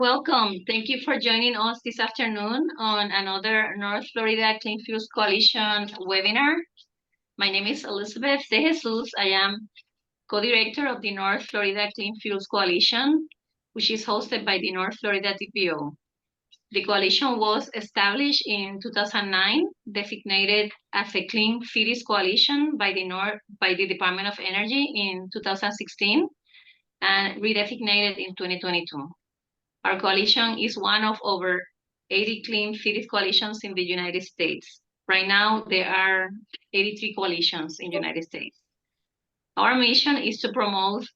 Welcome. Thank you for joining us this afternoon on another North Florida Clean Fuels Coalition webinar. My name is Elizabeth De Jesus. I am co-director of the North Florida Clean Fuels Coalition, which is hosted by the North Florida TPO. The coalition was established in 2009, designated as a Clean Cities Coalition by the Department of Energy in 2016, and redesignated in 2022. Our coalition is one of over 80 clean cities coalitions in the United States. Right now, there are 83 coalitions in the United States. Our mission is to promote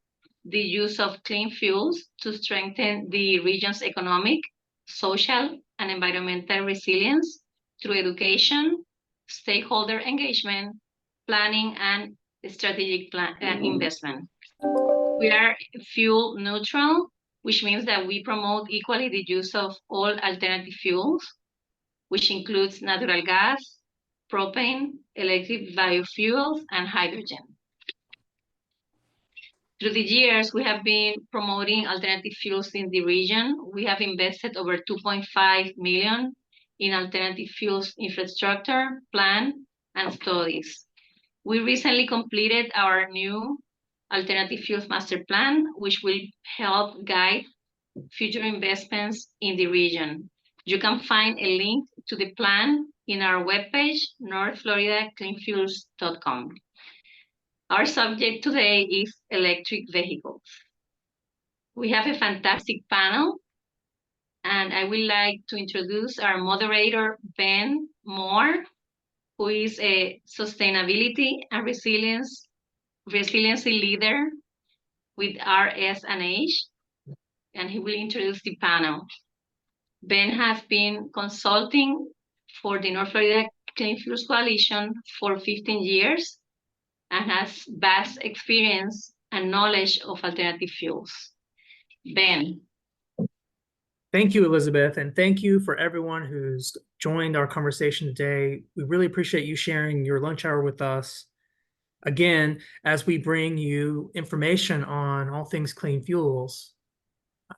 the use of clean fuels to strengthen the region's economic, social, and environmental resilience through education, stakeholder engagement, planning, and strategic investment. We are fuel neutral, which means that we promote equally the use of all alternative fuels, which includes natural gas, propane, electric biofuels, and hydrogen. Through the years, we have been promoting alternative fuels in the region. We have invested over $2.5 million in alternative fuels infrastructure, plan, and studies. We recently completed our new Alternative Fuels Master Plan, which will help guide future investments in the region. You can find a link to the plan in our webpage, northfloridacleanfuels.com. Our subject today is electric vehicles. We have a fantastic panel, and I would like to introduce our moderator, Ben Moore, who is a sustainability and resiliency leader with RS&H, and he will introduce the panel. Ben has been consulting for the North Florida Clean Fuels Coalition for 15 years and has vast experience and knowledge of alternative fuels. Ben. Thank you, Elizabeth, and thank you for everyone who's joined our conversation today. We really appreciate you sharing your lunch hour with us. Again, as we bring you information on all things clean fuels,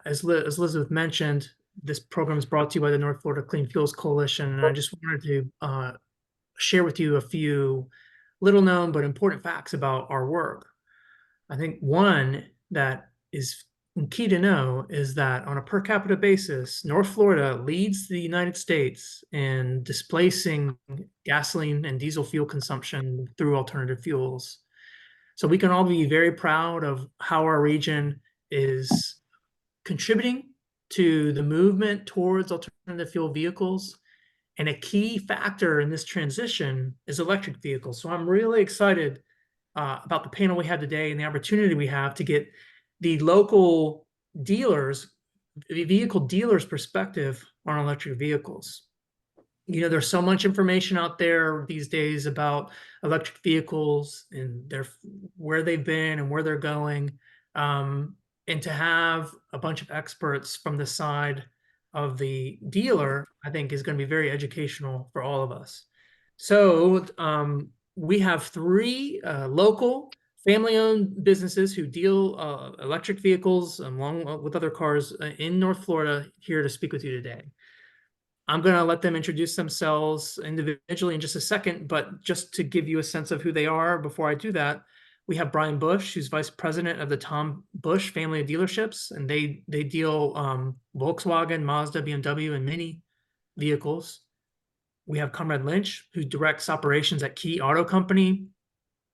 as Elizabeth mentioned, this program is brought to you by the North Florida Clean Fuels Coalition, and I just wanted to share with you a few little known but important facts about our work. I think one that is key to know is that on a per capita basis, North Florida leads the United States in displacing gasoline and diesel fuel consumption through alternative fuels. So we can all be very proud of how our region is contributing to the movement towards alternative fuel vehicles. And a key factor in this transition is electric vehicles. So I'm really excited about the panel we have today and the opportunity we have to get the local dealers, the vehicle dealers' perspective on electric vehicles. You know, there's so much information out there these days about electric vehicles and where they've been and where they're going. And to have a bunch of experts from the side of the dealer, I think is going to be very educational for all of us. So we have three local family-owned businesses who deal electric vehicles along with other cars in North Florida here to speak with you today. I'm going to let them introduce themselves individually in just a second, but just to give you a sense of who they are before I do that, we have Brian Bush, who's vice president of the Tom Bush family of dealerships, and they deal Volkswagen, Mazda, BMW, and Mini vehicles. We have Conrad Lynch, who directs operations at Key Auto Company,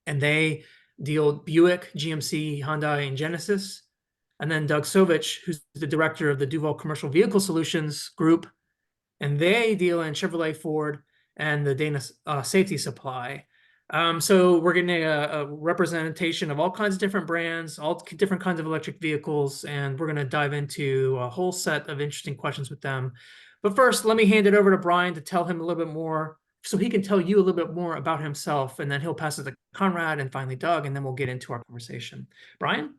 and they deal Buick, GMC, Hyundai, and Genesis. And then Doug Sovich, who's the director of the Duval Commercial Vehicle Solutions Group, and they deal in Chevrolet, Ford, and the Dana Safety Supply. So we're getting a representation of all kinds of different brands, all different kinds of electric vehicles, and we're going to dive into a whole set of interesting questions with them. But first, let me hand it over to Brian to tell him a little bit more, so he can tell you a little bit more about himself, and then he'll pass it to Conrad and finally Doug, and then we'll get into our conversation. Brian?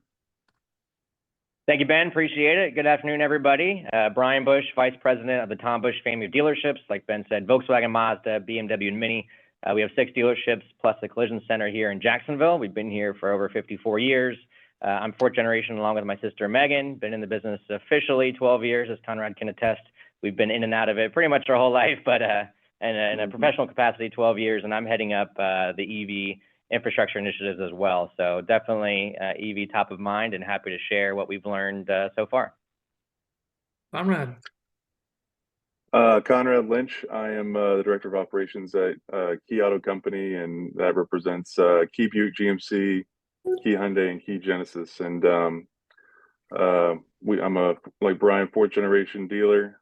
Thank you, Ben. Appreciate it. Good afternoon, everybody. Brian Bush, Vice President of the Tom Bush family of dealerships. Like Ben said, Volkswagen, Mazda, BMW, and Mini. We have 6 dealerships plus a collision center here in Jacksonville. We've been here for over 54 years. I'm fourth generation along with my sister Megan, been in the business officially 12 years, as Conrad can attest. We've been in and out of it pretty much our whole life, but in a professional capacity, 12 years, and I'm heading up the EV infrastructure initiatives as well. So definitely EV top of mind, and happy to share what we've learned so far. Conrad. Conrad Lynch. I am the Director of Operations at Key Auto Company, and that represents Key Buick GMC, Key Hyundai, and Key Genesis. And I'm a, like Brian, fourth generation dealer.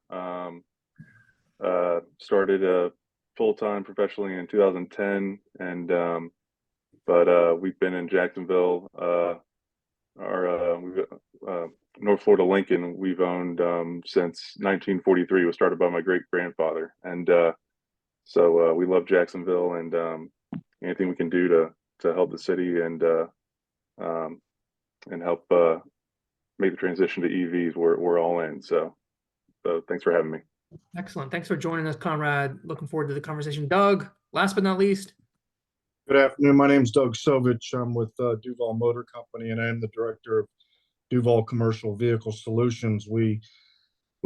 Started full-time professionally in 2010, and but we've been in Jacksonville. North Florida Lincoln, we've owned since 1943. It was started by my great-grandfather, and so we love Jacksonville, and anything we can do to help the city and help make the transition to EVs, we're all in. So thanks for having me. Excellent. Thanks for joining us, Conrad. Looking forward to the conversation. Doug, last but not least. Good afternoon. My name is Doug Sovich. I'm with Duval Motor Company, and I am the director of Duval Commercial Vehicle Solutions. We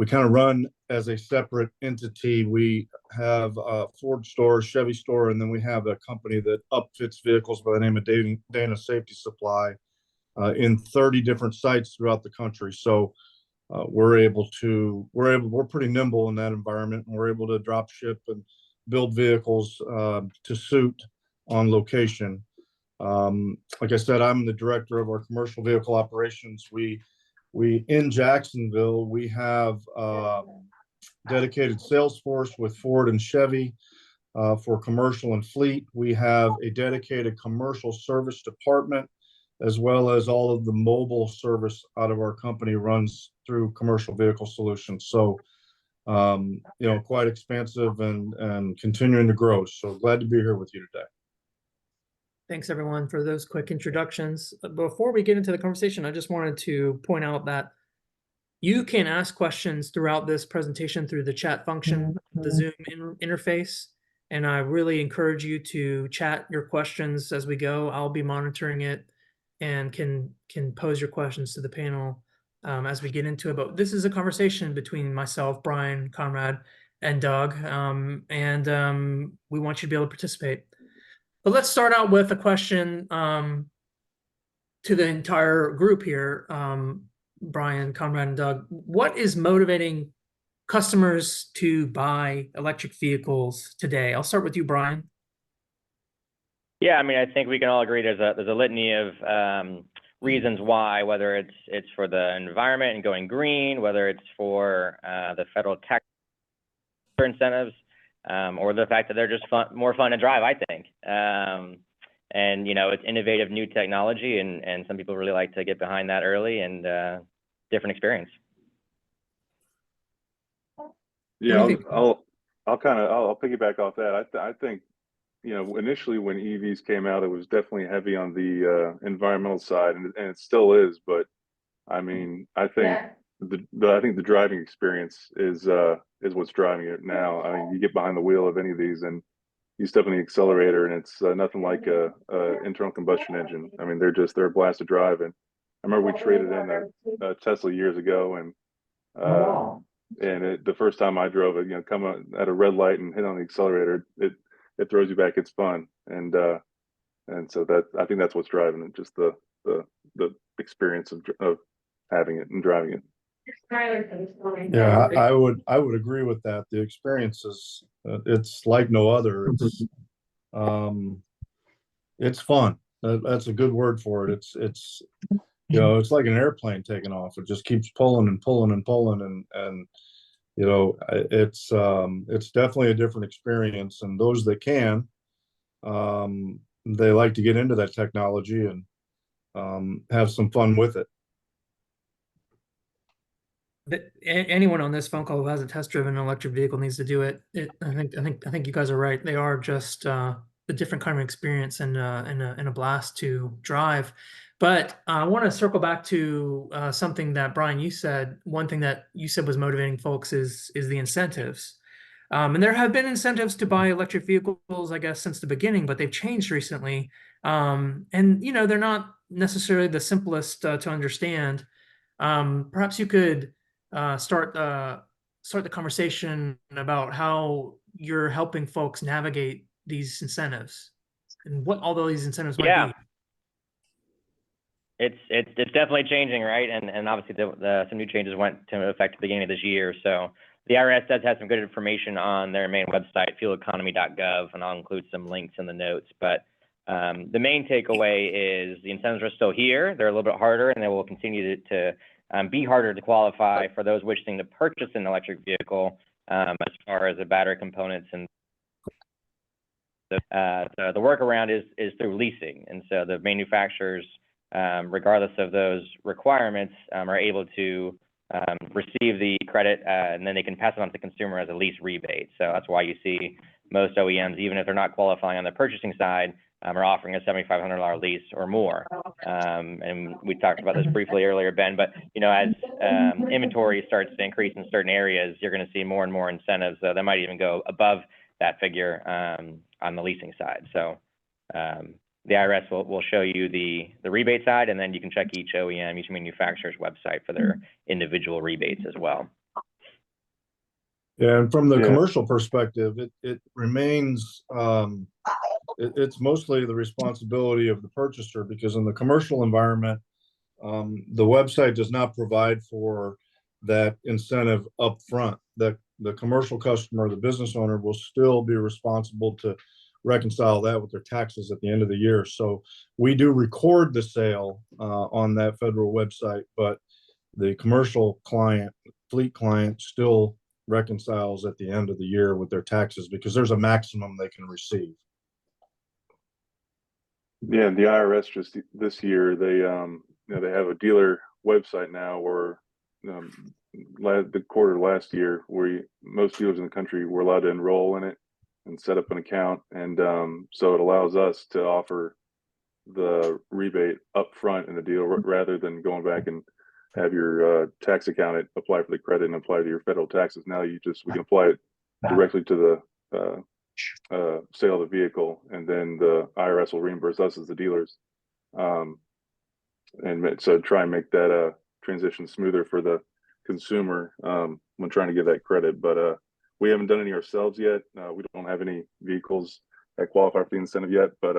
kind of run as a separate entity. We have a Ford store, Chevy store, and then we have a company that upfits vehicles by the name of Dana Safety Supply in 30 different sites throughout the country. So we're pretty nimble in that environment, and we're able to drop ship and build vehicles to suit on location. Like I said, I'm the director of our commercial vehicle operations. We in Jacksonville, we have dedicated sales force with Ford and Chevy for commercial and fleet. We have a dedicated commercial service department, as well as all of the mobile service out of our company runs through Commercial Vehicle Solutions. So, quite expansive and continuing to grow. So glad to be here with you today. Thanks, everyone, for those quick introductions. Before we get into the conversation, I just wanted to point out that you can ask questions throughout this presentation through the chat function of the Zoom interface. And I really encourage you to chat your questions as we go. I'll be monitoring it and can pose your questions to the panel as we get into it. But this is a conversation between myself, Brian, Conrad, and Doug. We want you to be able to participate. But let's start out with a question to the entire group here, Brian, Conrad, and Doug. What is motivating customers to buy electric vehicles today? I'll start with you, Brian. Yeah, I mean, I think we can all agree there's a litany of reasons why, whether it's for the environment and going green, whether it's for the federal tax incentives, or the fact that they're just more fun to drive, I think. And, it's innovative new technology, and some people really like to get behind that early, and different experience. Yeah, I'll piggyback off that. I think, initially when EVs came out, it was definitely heavy on the environmental side, and it still is. But I mean, I think the driving experience is what's driving it now. I mean, you get behind the wheel of any of these, and you step on the accelerator, and it's nothing like a internal combustion engine. I mean, they're a blast to drive. And I remember we traded in a Tesla years ago, and the first time I drove it, come at a red light and hit on the accelerator, it throws you back. It's fun, and so I think that's what's driving it, just the experience of having it and driving it. Yeah, I would agree with that. The experience is it's like no other. It's fun. That's a good word for it. It's it's like an airplane taking off. It just keeps pulling and pulling and pulling, and it's definitely a different experience. And those that can, they like to get into that technology and have some fun with it. Anyone on this phone call who has a test-driven electric vehicle needs to do it. I think you guys are right. They are just a different kind of experience and a blast to drive. But I want to circle back to something that, Brian, you said. One thing that you said was motivating folks is the incentives. And there have been incentives to buy electric vehicles, I guess, since the beginning, but they've changed recently. And they're not necessarily the simplest to understand. Perhaps you could start the conversation about how you're helping folks navigate these incentives and what all these incentives might be. It's definitely changing, right? And obviously some new changes went into effect at the beginning of this year. So the IRS does have some good information on their main website, fueleconomy.gov, and I'll include some links in the notes. But the main takeaway is the incentives are still here. They're a little bit harder, and they will continue to be harder to qualify for those wishing to purchase an electric vehicle as far as the battery components. And the workaround is through leasing. And so the manufacturers, regardless of those requirements, are able to receive the credit and then they can pass it on to the consumer as a lease rebate. So that's why you see most OEMs, even if they're not qualifying on the purchasing side, are offering a $7,500 lease or more. And we talked about this briefly earlier, Ben, but as inventory starts to increase in certain areas, you're going to see more and more incentives. That might even go above that figure on the leasing side. So the IRS will show you the rebate side, and then you can check each OEM, each manufacturer's website for their individual rebates as well. Yeah, and from the commercial perspective, it remains, it's mostly the responsibility of the purchaser, because in the commercial environment, the website does not provide for that incentive up front. The commercial customer, the business owner, will still be responsible to reconcile that with their taxes at the end of the year. So we do record the sale on that federal website, but the commercial client, fleet client, still reconciles at the end of the year with their taxes, because there's a maximum they can receive. Yeah, the IRS just this year, they they have a dealer website now where the quarter last year where most dealers in the country were allowed to enroll in it and set up an account, and so it allows us to offer the rebate up front in the deal rather than going back and have your tax accountant apply for the credit and apply to your federal taxes. Now we can apply it directly to the sale of the vehicle, and then the IRS will reimburse us as the dealers. And so try and make that transition smoother for the consumer when trying to get that credit. But we haven't done any ourselves yet. We don't have any vehicles that qualify for the incentive yet, but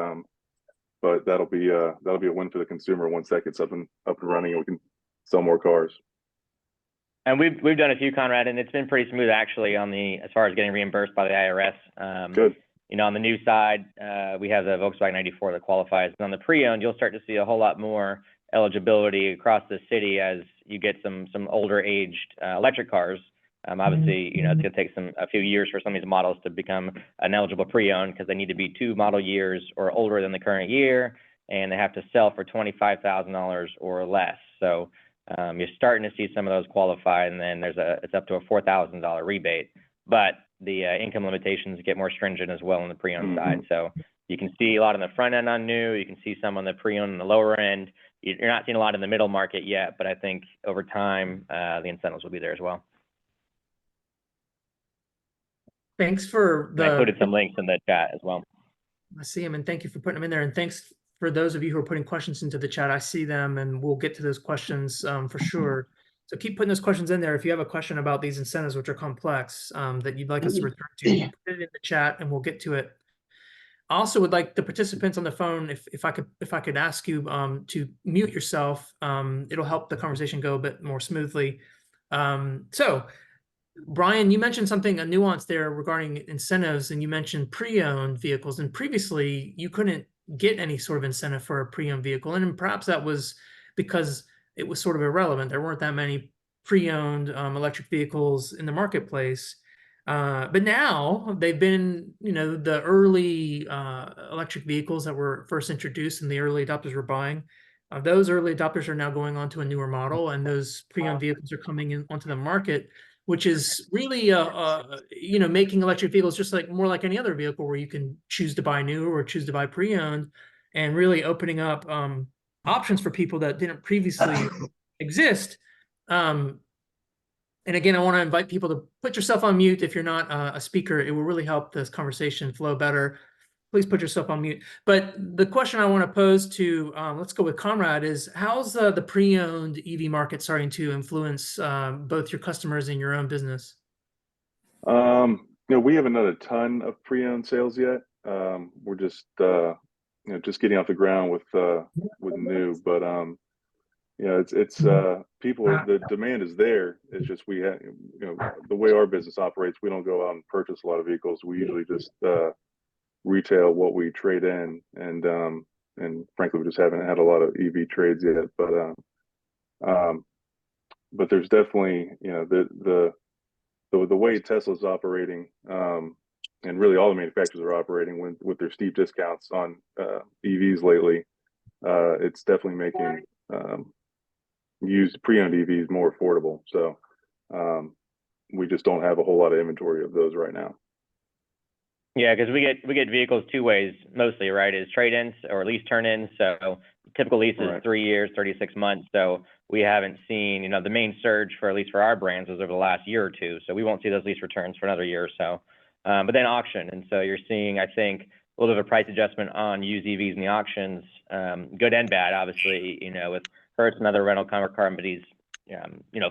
that'll be a win for the consumer once that gets up and running, and we can sell more cars. And we've done a few, Conrad, and it's been pretty smooth actually as far as getting reimbursed by the IRS. Good. On the new side, we have the Volkswagen 94 that qualifies. And on the pre-owned, you'll start to see a whole lot more eligibility across the city as you get some older aged electric cars. Obviously, it's going to take a few years for some of these models to become an eligible pre-owned, because they need to be 2 model years or older than the current year, and they have to sell for $25,000 or less. So you're starting to see some of those qualify, and then it's up to a $4,000 rebate. But the income limitations get more stringent as well on the pre-owned side. So you can see a lot on the front end on new. You can see some on the pre-owned and the lower end. You're not seeing a lot in the middle market yet, but I think over time the incentives will be there as well. Thanks for I included some links in the chat as well. I see them, and thank you for putting them in there. And thanks for those of you who are putting questions into the chat. I see them, and we'll get to those questions for sure. So keep putting those questions in there. If you have a question about these incentives, which are complex, that you'd like us to return to, put it in the chat and we'll get to it. I also would like the participants on the phone, if I could ask you to mute yourself, it'll help the conversation go a bit more smoothly. So Brian, you mentioned a nuance there regarding incentives, and you mentioned pre-owned vehicles, and previously you couldn't get any sort of incentive for a pre-owned vehicle. And perhaps that was because it was sort of irrelevant. There weren't that many pre-owned electric vehicles in the marketplace. But now they've been, the early electric vehicles that were first introduced and the early adopters were buying. Those early adopters are now going on to a newer model, and those pre-owned vehicles are coming in onto the market, which is really, making electric vehicles just more like any other vehicle, where you can choose to buy new or choose to buy pre-owned, and really opening up options for people that didn't previously exist. And again, I want to invite people to put yourself on mute if you're not a speaker. It will really help this conversation flow better. please put yourself on mute. But the question I want to pose to, let's go with Conrad, is how's the pre-owned EV market starting to influence both your customers and your own business? We haven't done a ton of pre-owned sales yet. We're just just getting off the ground with new, but it's people, the demand is there. It's just we have, the way our business operates, we don't go out and purchase a lot of vehicles. We usually just retail what we trade in, and frankly, we just haven't had a lot of EV trades yet. But there's definitely the way Tesla's operating, and really all the manufacturers are operating with their steep discounts on EVs lately. It's definitely making used pre-owned EVs more affordable. So we just don't have a whole lot of inventory of those right now. Yeah, because we get vehicles two ways mostly, right? Is trade-ins or lease turn-ins. So typical lease is 3 years, 36 months. So we haven't seen, the main surge for, at least for our brands, was over the last year or two. So we won't see those lease returns for another year or so. But then auction, and so you're seeing, I think, a little bit of a price adjustment on used EVs in the auctions, good and bad, obviously. With Hertz and other rental car companies,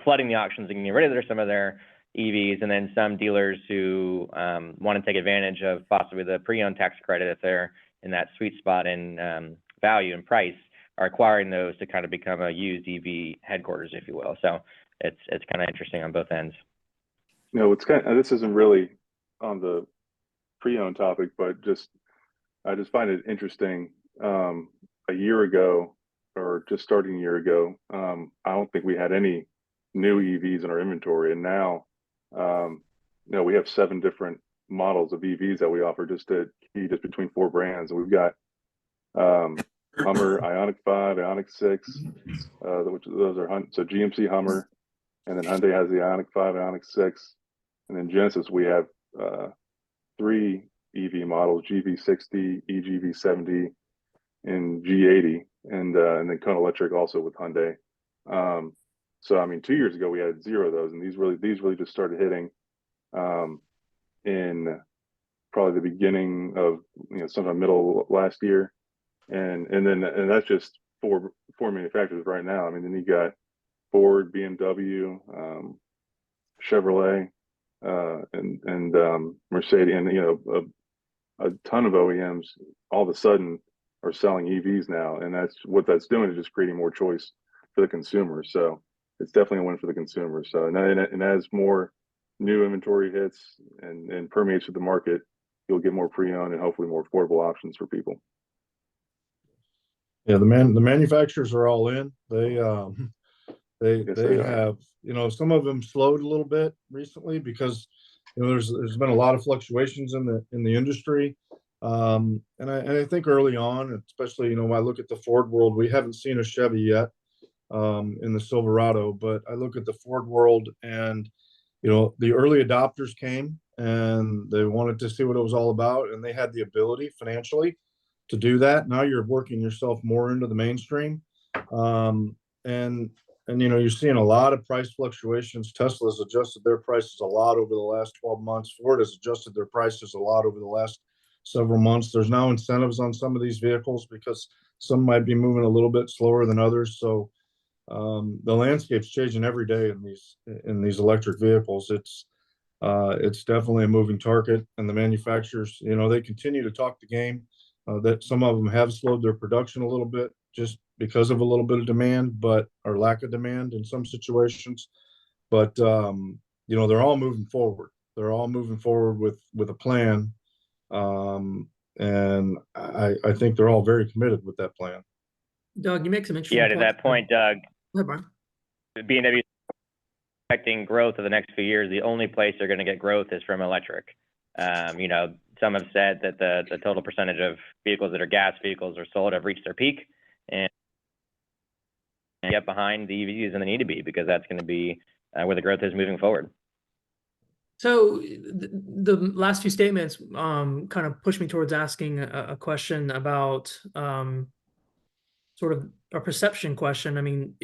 flooding the auctions and getting rid of some of their EVs, and then some dealers who want to take advantage of possibly the pre-owned tax credit if they're in that sweet spot in value and price, are acquiring those to kind of become a used EV headquarters, if you will. So it's kind of interesting on both ends. It's this isn't really on the pre-owned topic, but I just find it interesting. A year ago, or just starting a year ago, I don't think we had any new EVs in our inventory, and now we have 7 different models of EVs that we offer just between 4 brands. And we've got Hummer, Ioniq 5, Ioniq 6, which those are so GMC Hummer, and then Hyundai has the Ioniq 5, Ioniq 6, and then Genesis we have 3 EV models: GV60, EGV70, and G80, and then Kona Electric also with Hyundai. So I mean, 2 years ago we had 0 of those, and these really just started hitting in probably the beginning of sometime middle of last year, and that's just 4 manufacturers right now. I mean, then you got Ford, BMW, Chevrolet, and Mercedes, and a ton of OEMs all of a sudden are selling EVs now, and that's doing is just creating more choice for the consumer. So it's definitely a win for the consumer. So and as more new inventory hits and permeates through the market, you'll get more pre-owned and hopefully more affordable options for people. Yeah, the manufacturers are all in. They have, some of them slowed a little bit recently because there's been a lot of fluctuations in the industry. And I think early on, especially, I look at the Ford world, we haven't seen a Chevy yet in the Silverado, but I look at the Ford world, and the early adopters came and they wanted to see what it was all about, and they had the ability financially to do that. Now you're working yourself more into the mainstream, and you're seeing a lot of price fluctuations. Tesla's adjusted their prices a lot over the last 12 months. Ford has adjusted their prices a lot over the last several months. There's now incentives on some of these vehicles because some might be moving a little bit slower than others. So the landscape's changing every day in these electric vehicles. It's definitely a moving target, and the manufacturers, they continue to talk the game. That some of them have slowed their production a little bit just because of a little bit of demand, or lack of demand in some situations. But they're all moving forward. They're all moving forward with a plan, and I think they're all very committed with that plan. Doug, you make some interesting points. To that point, Doug, Go ahead, Brian. B&W expecting growth of the next few years. The only place they're going to get growth is from electric. Some have said that the total percentage of vehicles that are gas vehicles are sold have reached their peak, and get behind the EVs, and they need to be, because that's going to be where the growth is moving forward. So the last few statements kind of push me towards asking a question about sort of a perception question. I mean,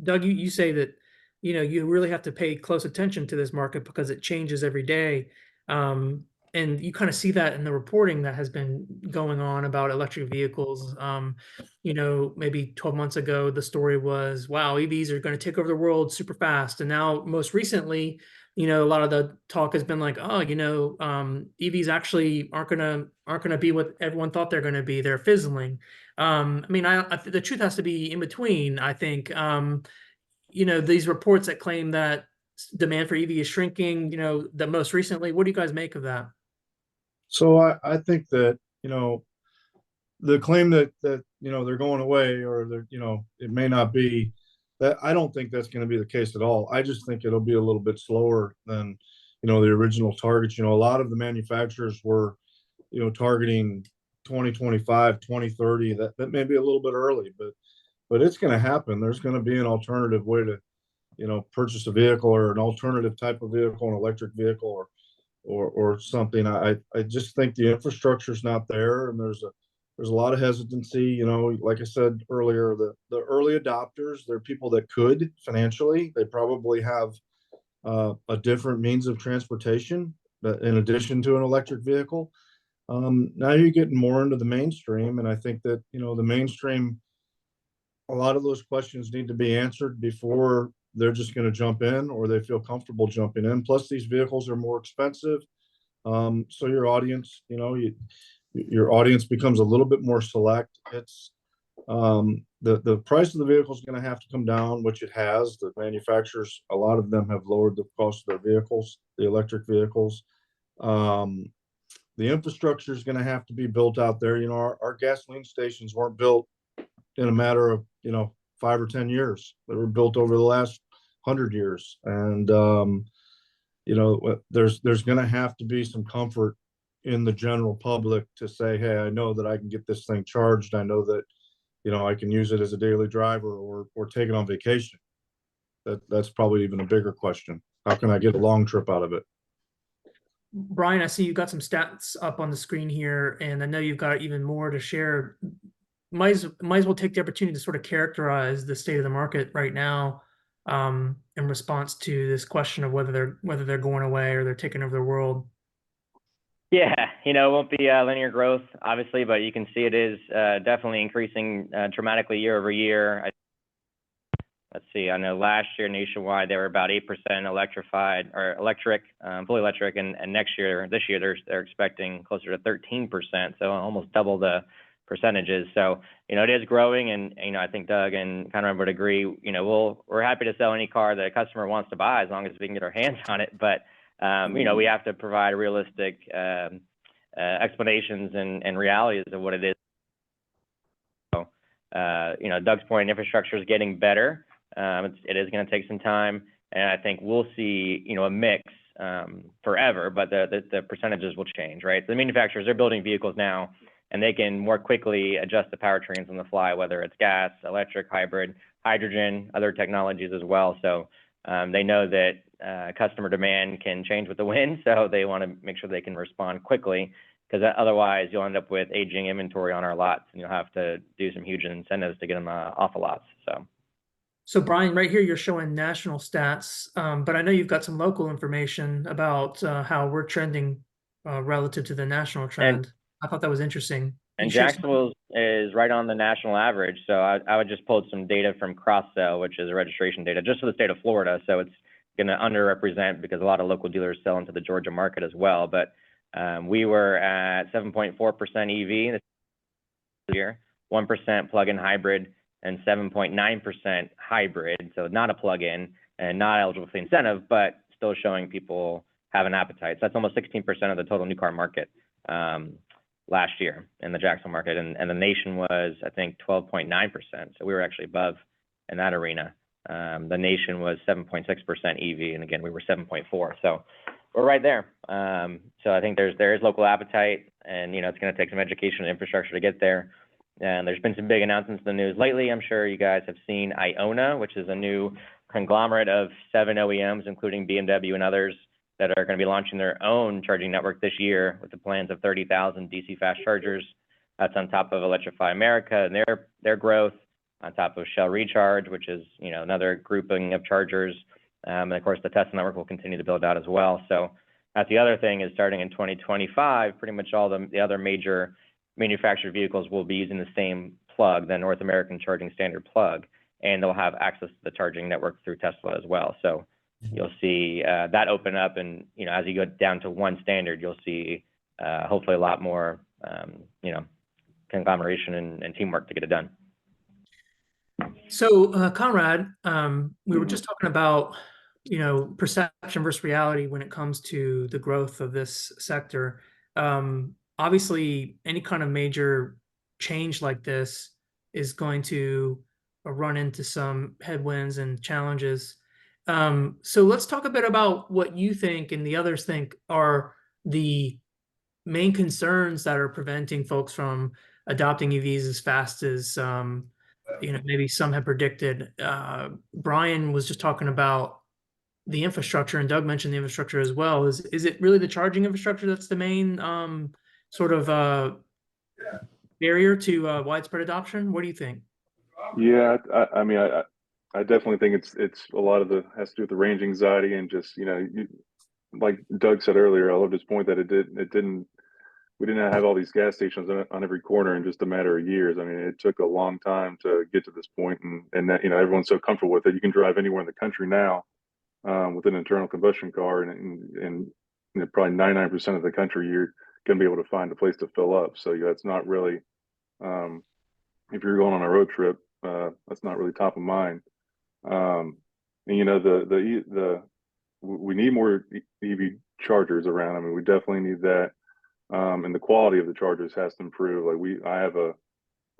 Doug, you say that you really have to pay close attention to this market because it changes every day. And you kind of see that in the reporting that has been going on about electric vehicles. You know, maybe 12 months ago, the story was, wow, EVs are going to take over the world super fast. And now most recently, you know, a lot of the talk has been like, oh, you know, EVs actually aren't gonna be what everyone thought they're going to be. They're fizzling. I mean, the truth has to be in between, I think. You know, these reports that claim that demand for EV is shrinking, you know, the most recently, what do you guys make of that? So I think that, you know, the claim that you know they're going away, or they're, you know, it may not be that. I don't think that's going to be the case at all. I just think it'll be a little bit slower than, you know, the original targets. You know, a lot of the manufacturers were, you know, targeting 2025, 2030. That may be a little bit early, but it's going to happen. There's going to be an alternative way to, you know, purchase a vehicle, or an alternative type of vehicle, an electric vehicle, or something. I just think the infrastructure is not there, and there's a lot of hesitancy. You know, like I said earlier, the early adopters, they're people that could financially, they probably have a different means of transportation in addition to an electric vehicle. Now you're getting more into the mainstream, and I think that, you know, the mainstream, a lot of those questions need to be answered before they're just going to jump in, or they feel comfortable jumping in. Plus, these vehicles are more expensive. So your audience, you know, your audience becomes a little bit more select. It's the price of the vehicle is going to have to come down, which it has. The manufacturers, a lot of them have lowered the cost of their vehicles, the electric vehicles. The infrastructure is going to have to be built out there. You know, our gasoline stations weren't built in a matter of, you know, 5 or 10 years. They were built over the last 100 years. And, you know, there's going to have to be some comfort in the general public to say, hey, I know that I can get this thing charged. I know that, you know, I can use it as a daily driver, or take it on vacation. That's probably even a bigger question. How can I get a long trip out of it? Brian, I see you've got some stats up on the screen here, and I know you've got even more to share. Might as well take the opportunity to sort of characterize the state of the market right now, in response to this question of whether they're going away or they're taking over the world. Yeah, you know, it won't be linear growth, obviously, but you can see it is definitely increasing dramatically year over year. Let's see, I know last year nationwide, they were about 8% electrified, or electric, fully electric, and this year, they're expecting closer to 13%, so almost double the percentages. So, you know, it is growing, and, you know, I think Doug and Conrad would agree. You know, we're happy to sell any car that a customer wants to buy as long as we can get our hands on it. But, you know, we have to provide realistic explanations and realities of what it is. So, you know, Doug's point, infrastructure is getting better. It is going to take some time, and I think we'll see, you know, a mix forever, but the percentages will change, right? The manufacturers are building vehicles now, and they can more quickly adjust the powertrains on the fly, whether it's gas, electric, hybrid, hydrogen, other technologies as well. So they know that customer demand can change with the wind, so they want to make sure they can respond quickly, because otherwise you'll end up with aging inventory on our lots, and you'll have to do some huge incentives to get them off the lots. So Brian, right here, you're showing national stats, but I know you've got some local information about how we're trending relative to the national trend. I thought that was interesting. And Jacksonville is right on the national average. So I would just pull some data from cross-sell, which is registration data, just for the state of Florida. So it's going to underrepresent because a lot of local dealers sell into the Georgia market as well. But we were at 7.4% EV this year, 1% plug-in hybrid, and 7.9% hybrid. So not a plug-in and not eligible for the incentive, but still showing people have an appetite. So that's almost 16% of the total new car market last year in the Jacksonville market. And the nation was, I think, 12.9%. So we were actually above in that arena. The nation was 7.6% EV. And again, we were 7.4. So we're right there. So I think there is local appetite, and, you know, it's going to take some education and infrastructure to get there. And there's been some big announcements in the news lately. I'm sure you guys have seen Iona, which is a new conglomerate of 7 OEMs, including BMW and others, that are going to be launching their own charging network this year with the plans of 30,000 DC fast chargers. That's on top of Electrify America and their growth, on top of Shell Recharge, which is, you know, another grouping of chargers. And of course, the Tesla network will continue to build out as well. So That's the other thing, is starting in 2025, pretty much all the other major manufactured vehicles will be using the same plug, the North American Charging Standard plug, and they'll have access to the charging network through Tesla as well. So you'll see that open up, and as you go down to one standard, you'll see hopefully a lot more conglomeration and teamwork to get it done. So Conrad, we were just talking about perception versus reality when it comes to the growth of this sector. Obviously, any kind of major change like this is going to run into some headwinds and challenges. So let's talk a bit about what you think and the others think are the main concerns that are preventing folks from adopting EVs as fast as maybe some have predicted. Brian was just talking about the infrastructure, and Doug mentioned the infrastructure as well. Is it really the charging infrastructure that's the main sort of barrier to widespread adoption? What do you think? Yeah, I mean, I definitely think it's a lot of has to do with the range anxiety, and just like Doug said earlier, I love this point that we didn't have all these gas stations on every corner in just a matter of years. I mean, it took a long time to get to this point, and that everyone's so comfortable with it. You can drive anywhere in the country now with an internal combustion car, and probably 99% of the country you're going to be able to find a place to fill up. So that's not really, if you're going on a road trip, that's not really top of mind. And we need more EV chargers around. I mean, we definitely need that. And the quality of the chargers has to improve. Like I have a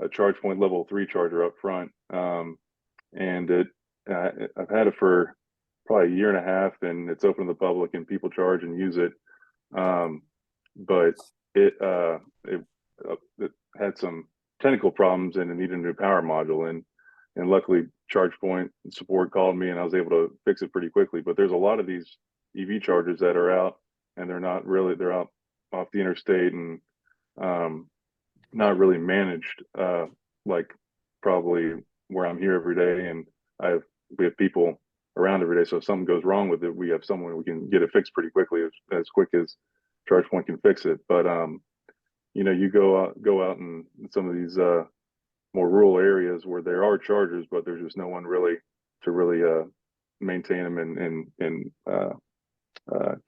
ChargePoint level 3 charger up front, and I've had it for probably a year and a half, and it's open to the public, and people charge and use it. But it had some technical problems, and it needed a new power module, and luckily ChargePoint support called me, and I was able to fix it pretty quickly. But there's a lot of these EV chargers that are out, and they're out off the interstate, and not really managed like probably where I'm here every day, and we have people around every day. So if something goes wrong with it, we have someone we can get it fixed pretty quickly, as quick as ChargePoint can fix it. But you go out in some of these more rural areas where there are chargers, but there's just no one really to maintain them and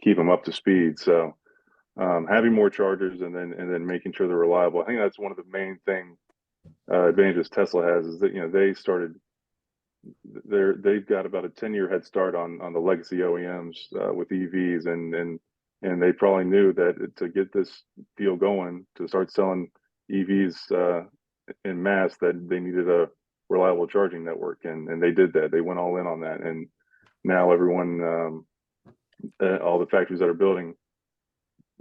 keep them up to speed. So having more chargers and then making sure they're reliable. I think that's one of the main advantages Tesla has, is that they've got about a 10-year head start on the legacy OEMs with EVs, and they probably knew that to get this deal going, to start selling EVs in mass, that they needed a reliable charging network, and they did that. They went all in on that, and now everyone, all the factories that are building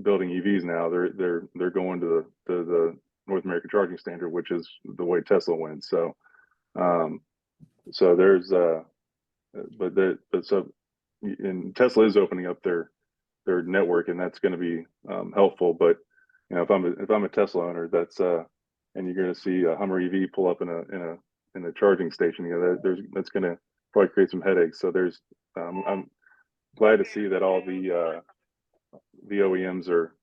EVs now, they're going to the North American Charging Standard, which is the way Tesla went. So there's and Tesla is opening up their network, and that's going to be helpful. But if I'm a Tesla owner, that's and you're going to see a Hummer EV pull up in a charging station, that's going to probably create some headaches. So I'm glad to see that all the OEMs are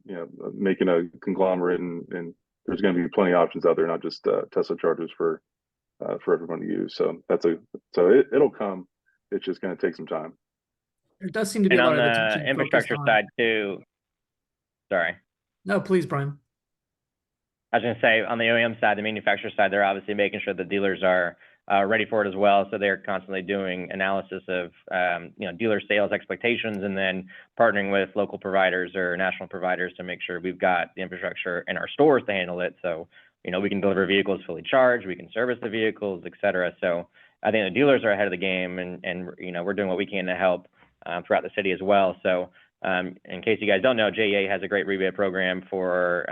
making a conglomerate, and there's going to be plenty of options out there, not just Tesla chargers for everyone to use. So it'll come. It's just going to take some time. There does seem to be a lot of attention on the infrastructure side too. Sorry. No, please, Brian. I was going to say, on the OEM side, the manufacturer side, they're obviously making sure the dealers are ready for it as well. So they're constantly doing analysis of dealer sales expectations, and then partnering with local providers or national providers to make sure we've got the infrastructure in our stores to handle it. So we can deliver vehicles fully charged, we can service the vehicles, et cetera. So I think the dealers are ahead of the game, and we're doing what we can to help throughout the city as well. So in case you guys don't know, JEA has a great rebate program for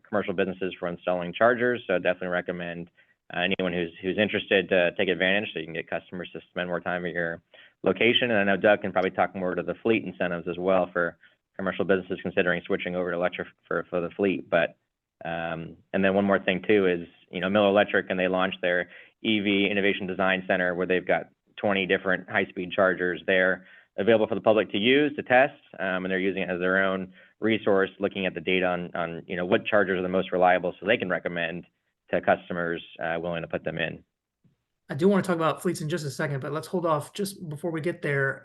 commercial businesses for installing chargers. So I definitely recommend anyone who's interested to take advantage, so you can get customers to spend more time at your location. And I know Doug can probably talk more to the fleet incentives as well for commercial businesses considering switching over to electric for the fleet. But and then one more thing too is Miller Electric, and they launched their EV Innovation Design Center, where they've got 20 different high-speed chargers there. available for the public to use, to test, and they're using it as their own resource, looking at the data on what chargers are the most reliable, so they can recommend to customers willing to put them in. I do want to talk about fleets in just a second, but let's hold off just before we get there.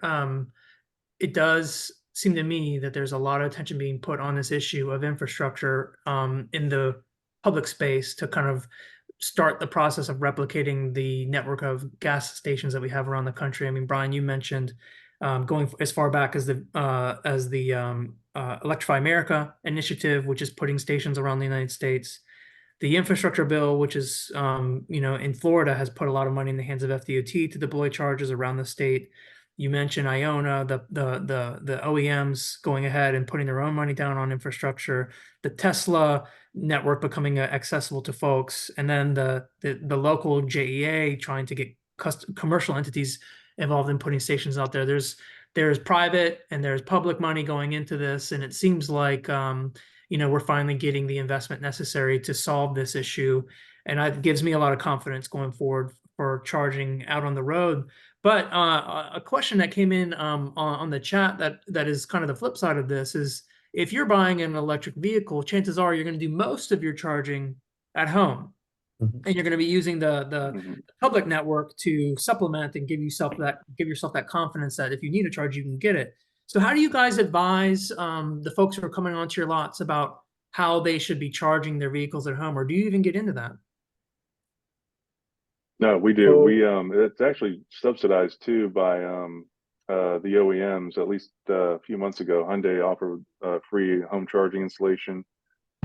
It does seem to me that there's a lot of attention being put on this issue of infrastructure in the public space to kind of start the process of replicating the network of gas stations that we have around the country. I mean, Brian, you mentioned going as far back as the Electrify America initiative, which is putting stations around the United States. The infrastructure bill, which is, in Florida, has put a lot of money in the hands of FDOT to deploy chargers around the state. You mentioned Iona, the OEMs going ahead and putting their own money down on infrastructure, the Tesla network becoming accessible to folks, and then the local JEA trying to get commercial entities involved in putting stations out there. There's private and there's public money going into this, and it seems like we're finally getting the investment necessary to solve this issue, and it gives me a lot of confidence going forward for charging out on the road. But a question that came in on the chat that is kind of the flip side of this is, if you're buying an electric vehicle, chances are you're going to do most of your charging at home, and you're going to be using the public network to supplement and give yourself that confidence that if you need a charge, you can get it. So how do you guys advise the folks who are coming onto your lots about how they should be charging their vehicles at home, or do you even get into that? No, we do. It's actually subsidized too by the OEMs. At least a few months ago, Hyundai offered free home charging installation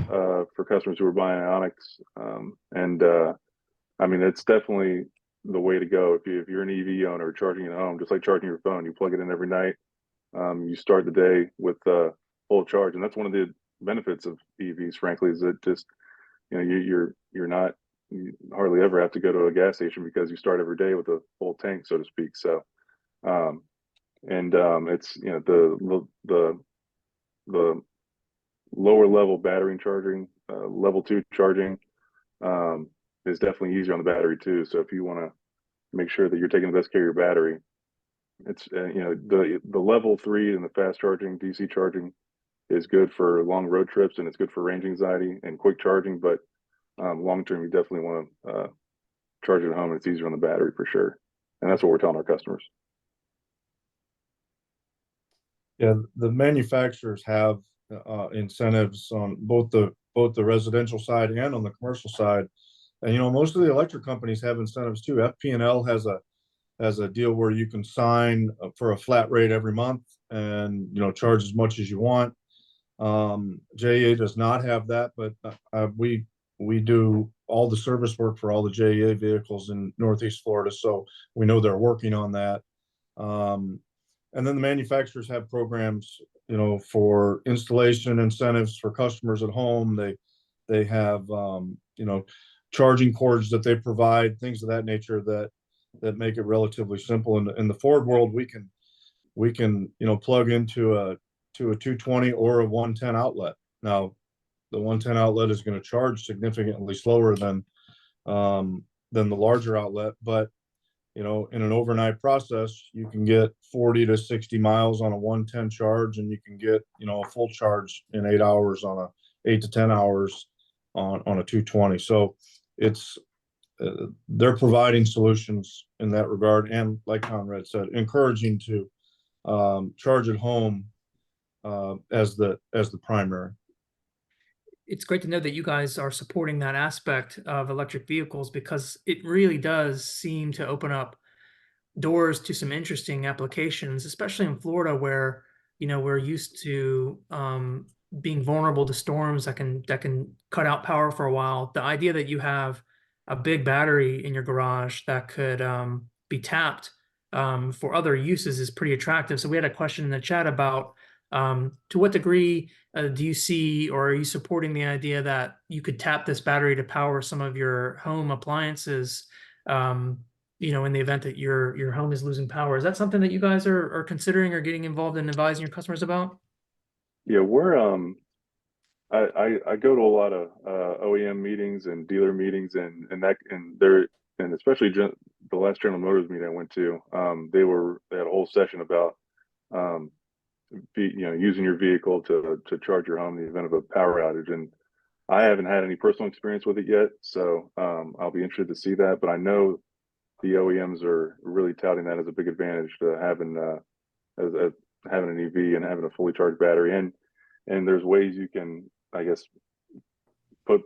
for customers who were buying Ioniqs. I mean, it's definitely the way to go. If you're an EV owner charging at home, just like charging your phone, you plug it in every night. You start the day with full charge, and that's one of the benefits of EVs. Frankly, is that just you hardly ever have to go to a gas station because you start every day with a full tank, so to speak. So, it's the lower level battery charging, level 2 charging, is definitely easier on the battery too. So if you want to make sure that you're taking the best care of your battery, it's the level 3 and the fast charging DC charging is good for long road trips, and it's good for range anxiety and quick charging. But long term, you definitely want to charge it at home. It's easier on the battery for sure, and that's what we're telling our customers. Yeah, the manufacturers have incentives on both the residential side and on the commercial side, and most of the electric companies have incentives too. FP&L has a deal where you can sign for a flat rate every month and charge as much as you want. JEA does not have that, but we do all the service work for all the JEA vehicles in Northeast Florida, so we know they're working on that. And then the manufacturers have programs, for installation incentives for customers at home. They have charging cords that they provide, things of that nature that make it relatively simple. In the Ford world, we can plug into a 220 or a 110 outlet. Now, the 110 outlet is going to charge significantly slower than the larger outlet, but in an overnight process, you can get 40 to 60 miles on a 110 charge, and you can get a full charge in 8 hours on a 8 to 10 hours on a 220. So it's they're providing solutions in that regard, and like Conrad said, encouraging to charge at home as the primary. It's great to know that you guys are supporting that aspect of electric vehicles, because it really does seem to open up doors to some interesting applications, especially in Florida, where we're used to being vulnerable to storms that can cut out power for a while. The idea that you have a big battery in your garage that could be tapped for other uses is pretty attractive. So we had a question in the chat about to what degree do you see, or are you supporting the idea that you could tap this battery to power some of your home appliances, in the event that your home is losing power? Is that something that you guys are considering or getting involved in advising your customers about? Yeah, we're I go to a lot of OEM meetings and dealer meetings, and especially the last General Motors meeting I went to, they had a whole session about using your vehicle to charge your home in the event of a power outage. And I haven't had any personal experience with it yet, so I'll be interested to see that. But I know the OEMs are really touting that as a big advantage to having having an EV and having a fully charged battery. And there's ways you can, I guess, put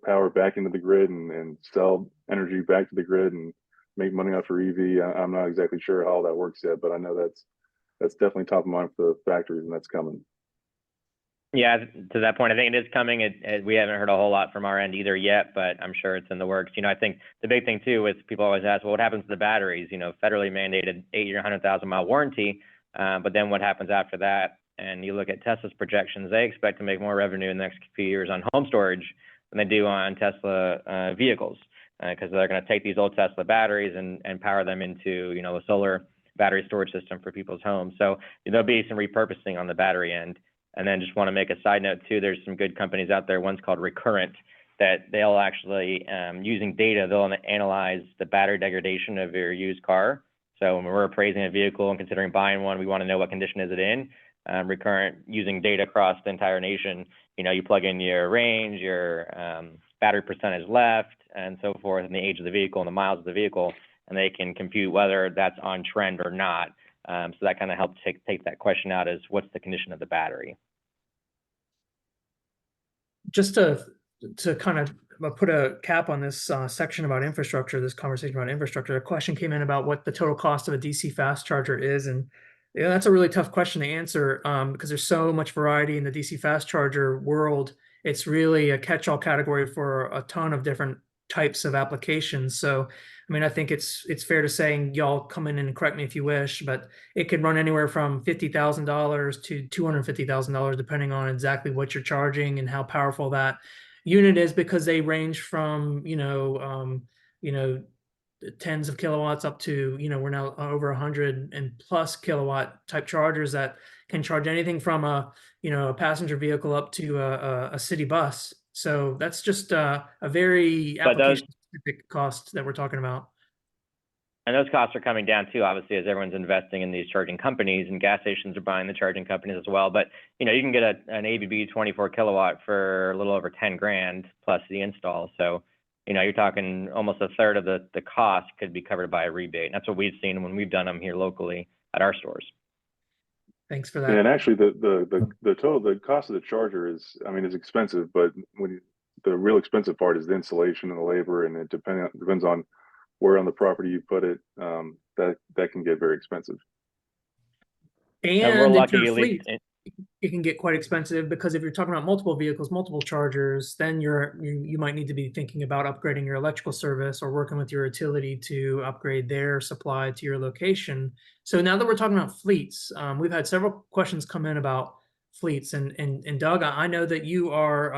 power back into the grid and sell energy back to the grid and make money off your EV. I'm not exactly sure how all that works yet, but I know that's definitely top of mind for the factories, and that's coming. Yeah, to that point, I think it is coming. We haven't heard a whole lot from our end either yet, but I'm sure it's in the works. I think the big thing too is people always ask, well, what happens to the batteries? Federally mandated 8 or 100,000-mile warranty, but then what happens after that? And you look at Tesla's projections; they expect to make more revenue in the next few years on home storage than they do on Tesla vehicles, because they're going to take these old Tesla batteries and power them into a solar battery storage system for people's homes. So there'll be some repurposing on the battery end. And then just want to make a side note too, there's some good companies out there. One's called Recurrent, that they'll actually, using data, they'll analyze the battery degradation of your used car. So when we're appraising a vehicle and considering buying one, we want to know what condition is it in. Recurrent, using data across the entire nation, you plug in your range, your battery percentage left, and so forth, and the age of the vehicle and the miles of the vehicle, and they can compute whether that's on trend or not. So that kind of helps take that question out as what's the condition of the battery. Just to kind of put a cap on this section about infrastructure, this conversation about infrastructure, a question came in about what the total cost of a DC fast charger is. And that's a really tough question to answer because there's so much variety in the DC fast charger world. It's really a catch-all category for a ton of different types of applications. So, I think it's fair to say, and y'all come in and correct me if you wish, but it could run anywhere from $50,000 to $250,000, depending on exactly what you're charging and how powerful that unit is, because they range from, tens of kilowatts up to, we're now over 100 and plus kilowatt type chargers that can charge anything from a passenger vehicle up to a city bus. So that's just a very application-specific cost that we're talking about. And those costs are coming down too, obviously, as everyone's investing in these charging companies, and gas stations are buying the charging companies as well. But you can get an ABB 24 kilowatt for a little over 10 grand plus the install. So you're talking almost a third of the cost could be covered by a rebate. And that's what we've seen when we've done them here locally at our stores. Thanks for that. And actually, the cost of the charger is expensive, but the real expensive part is the installation and the labor, and it depends on where on the property you put it. That can get very expensive. And we're lucky, at least. It can get quite expensive, because if you're talking about multiple vehicles, multiple chargers, then you might need to be thinking about upgrading your electrical service or working with your utility to upgrade their supply to your location. So now that we're talking about fleets, we've had several questions come in about fleets, and Doug, I know that you are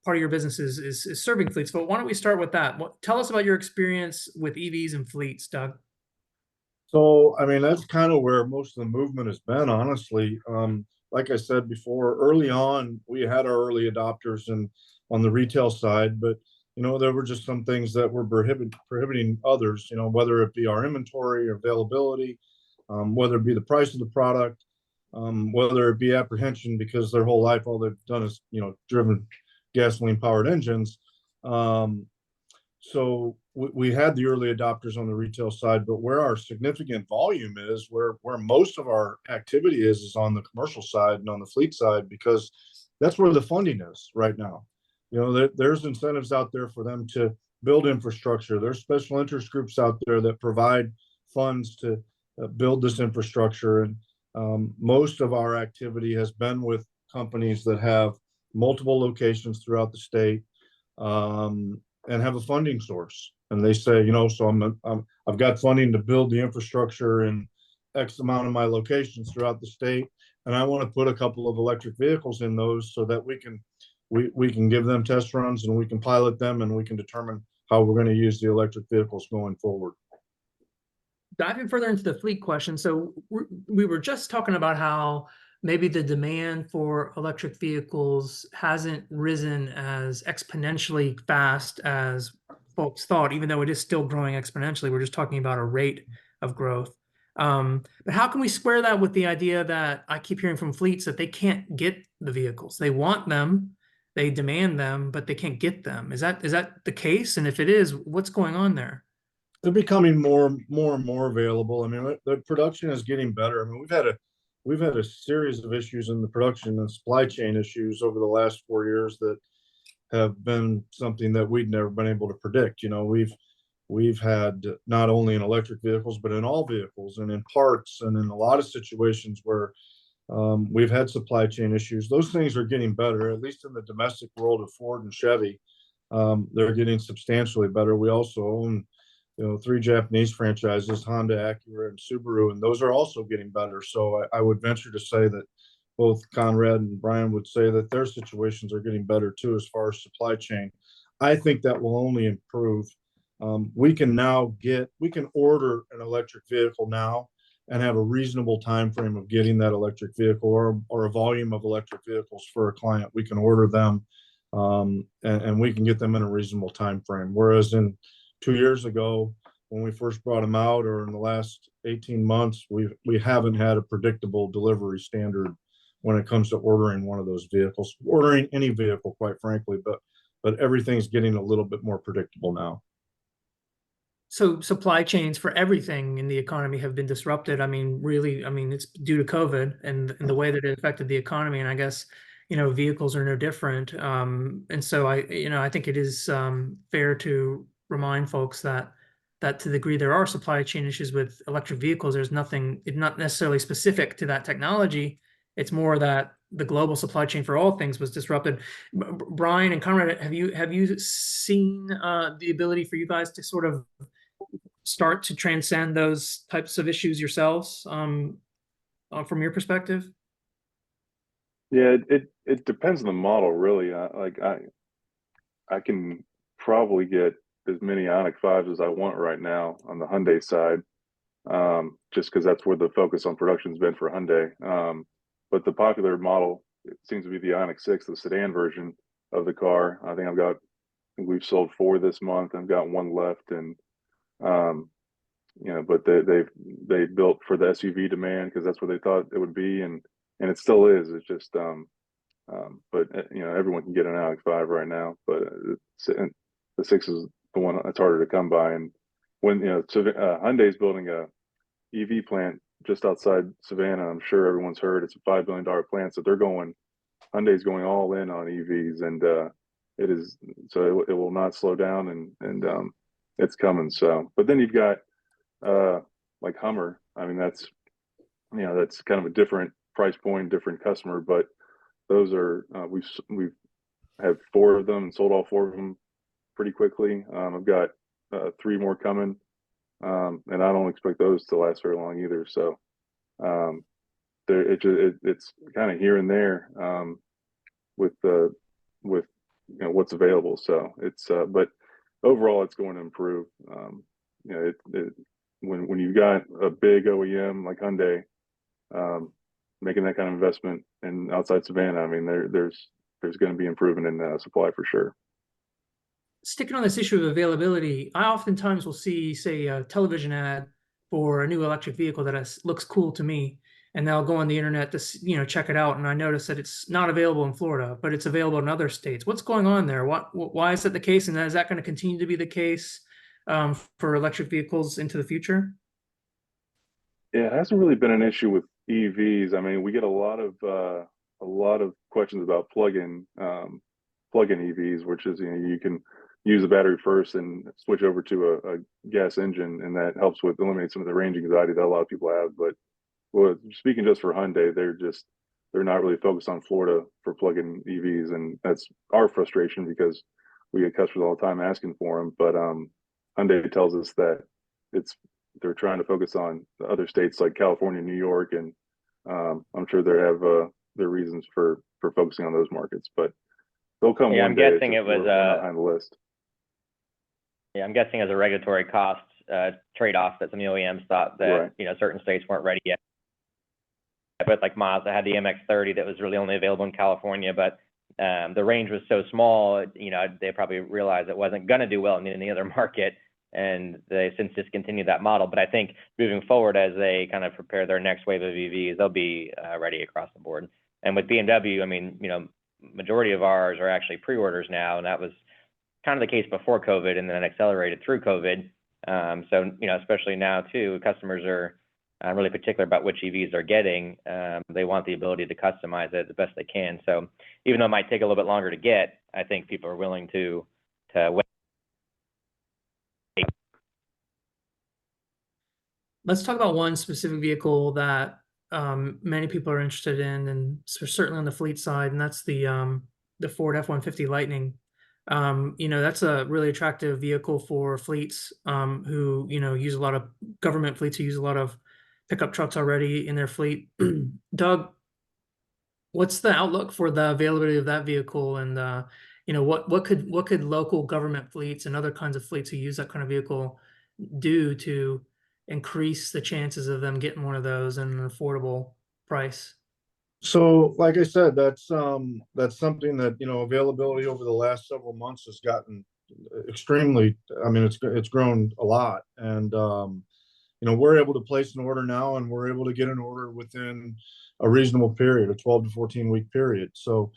part of your business is serving fleets, but why don't we start with that? Tell us about your experience with EVs and fleets, Doug. So, that's kind of where most of the movement has been, honestly. Like I said before, early on, we had our early adopters on the retail side, but there were just some things that were prohibiting others, whether it be our inventory or availability, whether it be the price of the product, whether it be apprehension, because their whole life, all they've done is, driven gasoline powered engines. So we had the early adopters on the retail side, but where our significant volume is, where most of our activity is on the commercial side and on the fleet side, because that's where the funding is right now. There's incentives out there for them to build infrastructure. There's special interest groups out there that provide funds to build this infrastructure. And most of our activity has been with companies that have multiple locations throughout the state, and have a funding source. And they say, so I've got funding to build the infrastructure in X amount of my locations throughout the state, and I want to put a couple of electric vehicles in those so that we can give them test runs, and we can pilot them, and we can determine how we're going to use the electric vehicles going forward. Diving further into the fleet question, so we were just talking about how maybe the demand for electric vehicles hasn't risen as exponentially fast as folks thought, even though it is still growing exponentially. We're just talking about a rate of growth. But how can we square that with the idea that I keep hearing from fleets that they can't get the vehicles? They want them, they demand them, but they can't get them. Is that the case? And if it is, what's going on there? They're becoming more and more available. I mean, the production is getting better. I mean, we've had a series of issues in the production and supply chain issues over the last 4 years that have been something that we'd never been able to predict. You know, we've had not only in electric vehicles, but in all vehicles and in parts and in a lot of situations where we've had supply chain issues. Those things are getting better, at least in the domestic world of Ford and Chevy. They're getting substantially better. We also own, 3 Japanese franchises, Honda, Acura, and Subaru, and those are also getting better. So I would venture to say that both Conrad and Brian would say that their situations are getting better too, as far as supply chain. I think that will only improve. We can order an electric vehicle now and have a reasonable time frame of getting that electric vehicle or a volume of electric vehicles for a client. We can order them and we can get them in a reasonable time frame. Whereas in 2 years ago, when we first brought them out, or in the last 18 months, we haven't had a predictable delivery standard when it comes to ordering one of those vehicles, ordering any vehicle, quite frankly, but everything's getting a little bit more predictable now. So supply chains for everything in the economy have been disrupted. I mean, really, it's due to COVID and the way that it affected the economy. And I guess, vehicles are no different. And so I think it is fair to remind folks that to the degree there are supply chain issues with electric vehicles, it's not necessarily specific to that technology. It's more that the global supply chain for all things was disrupted. Brian and Conrad, have you seen the ability for you guys to sort of start to transcend those types of issues yourselves from your perspective? Yeah, it depends on the model, really. I can probably get as many Ioniq 5s as I want right now on the Hyundai side, just because that's where the focus on production has been for Hyundai. But the popular model, it seems to be the Ioniq 6, the sedan version of the car. I think we've sold 4 this month. I've got 1 left, and but they built for the SUV demand because that's what they thought it would be, and it still is. It's just but everyone can get an Ioniq 5 right now, but the 6 is the one that's harder to come by. And when Hyundai's building a EV plant just outside Savannah, I'm sure everyone's heard it's a $5 billion plant, so Hyundai's going all in on EVs, and it is, so it will not slow down, and it's coming. So, but then you've got like Hummer. I mean, that's kind of a different price point, different customer, but those are we've had 4 of them and sold all 4 of them pretty quickly. I've got 3 more coming, and I don't expect those to last very long either. So it's kind of here and there with what's available. So it's but overall it's going to improve. When you've got a big OEM like Hyundai making that kind of investment in outside Savannah, I mean, there's going to be improvement in supply for sure. Sticking on this issue of availability, I oftentimes will see, say, a television ad for a new electric vehicle that looks cool to me, and they'll go on the internet to check it out, and I notice that it's not available in Florida, but it's available in other states. What's going on there? Why is that the case, and is that going to continue to be the case for electric vehicles into the future? Yeah, it hasn't really been an issue with EVs. I mean, we get a lot of questions about plug-in EVs, which is you can use the battery first and switch over to a gas engine, and that helps with eliminate some of the range anxiety that a lot of people have. But speaking just for Hyundai, they're not really focused on Florida for plug-in EVs, and that's our frustration because we get customers all the time asking for them. But Hyundai tells us that they're trying to focus on the other states like California, New York, and I'm sure they have their reasons for focusing on those markets. But they'll come one I'm day. Guessing it was behind the list. Yeah, I'm guessing as a regulatory cost trade-off that some of the OEMs thought that certain states weren't ready yet. But like Mazda had the MX-30 that was really only available in California, but the range was so small, they probably realized it wasn't going to do well in any other market. and they since discontinued that model. But I think moving forward, as they kind of prepare their next wave of EVs, they'll be ready across the board. And with BMW, I mean, majority of ours are actually pre-orders now, and that was kind of the case before COVID, and then accelerated through COVID. So, especially now too, customers are really particular about which EVs they're getting. They want the ability to customize it the best they can. So even though it might take a little bit longer to get, I think people are willing to wait. Let's talk about one specific vehicle that many people are interested in, and certainly on the fleet side, and that's the Ford F-150 Lightning. That's a really attractive vehicle for fleets who, use a lot of government fleets who use a lot of pickup trucks already in their fleet. Doug, what's the outlook for the availability of that vehicle, and what could local government fleets and other kinds of fleets who use that kind of vehicle do to increase the chances of them getting one of those at an affordable price? So, like I said, that's something that, availability over the last several months has gotten extremely, I mean, it's grown a lot. And, we're able to place an order now, and we're able to get an order within a reasonable period, a 12 to 14 week period. So